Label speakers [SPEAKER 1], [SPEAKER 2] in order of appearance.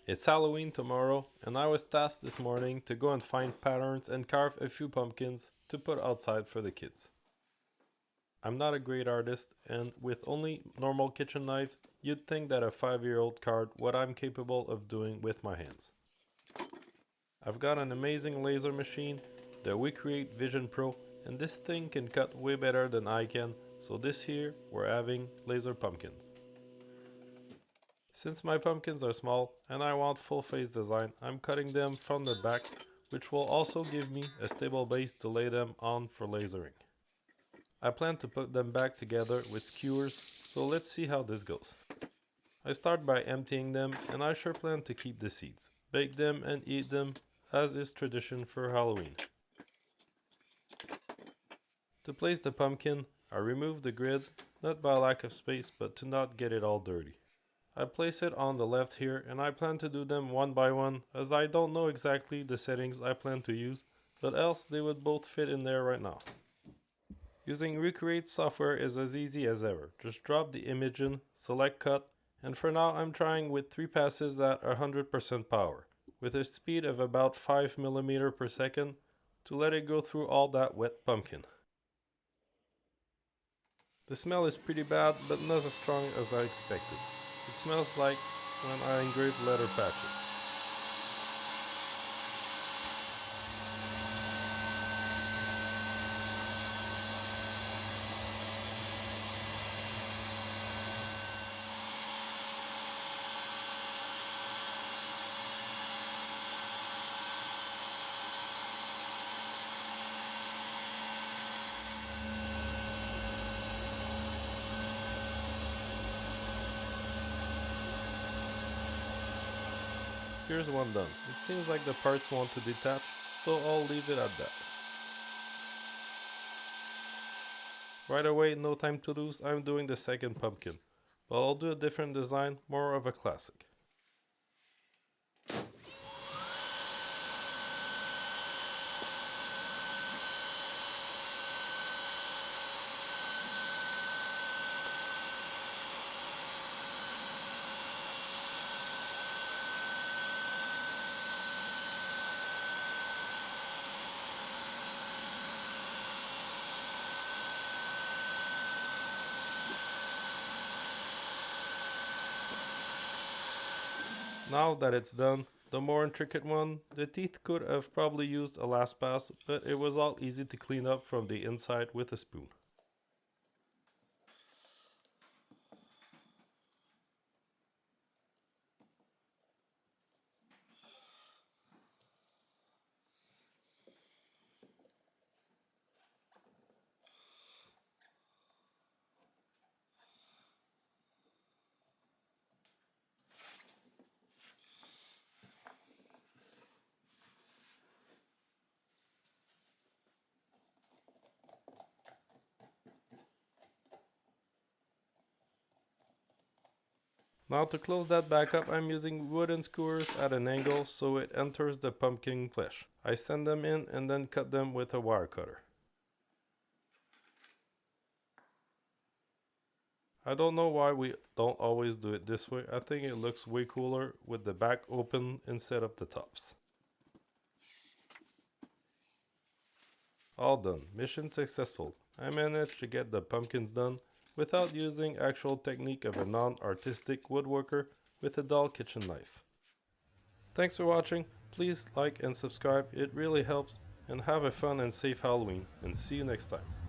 [SPEAKER 1] It's Halloween tomorrow, and I was tasked this morning to go and find patterns and carve a few pumpkins to put outside for the kids. I'm not a great artist, and with only normal kitchen knives, you'd think that a 5-year-old carved what I'm capable of doing with my hands. I've got an amazing laser machine, the WeCreat Vision Pro, and this thing can cut way better than I can, so this year we're having laser pumpkins. Since my pumpkins are small and I want full face design, I'm cutting them from the back, which will also give me a stable base to lay them on for lasering. I plan to put them back together with skewers, so let's see how this goes. I start by emptying them, and I sure plan to keep the seeds, bake them and eat them as is tradition for Halloween. To place the pumpkin, I remove the grid, not by lack of space but to not get it all dirty. I place it on the left here, and I plan to do them one by one as I don't know exactly the settings I plan to use, but else they would both fit in there right now. Using WeCreat software is as easy as ever. Just drop the image in, select cut, and for now I'm trying with 3 passes at 100% power, with a speed of about 5 mm per second to let it go through all that wet pumpkin. The smell is pretty bad, but not as strong as I expected. It smells like when I engraved leather patches. Here's one done. It seems like the parts want to detach, so I'll leave it at that. Right away, no time to lose, I'm doing the second pumpkin, but I'll do a different design, more of a classic. Now that it's done, the more intricate one, the teeth could have probably used a last pass, but it was all easy to clean up from the inside with a spoon. Now to close that back up, I'm using wooden skewers at an angle so it enters the pumpkin flesh. I send them in and then cut them with a wire cutter. I don't know why we don't always do it this way. I think it looks way cooler with the back open instead of the tops. All done. Mission successful. I managed to get the pumpkins done without using actual technique of a non-artistic woodworker with a dull kitchen knife. Thanks for watching. Please like and subscribe. It really helps. And have a fun and safe Halloween. And see you next time.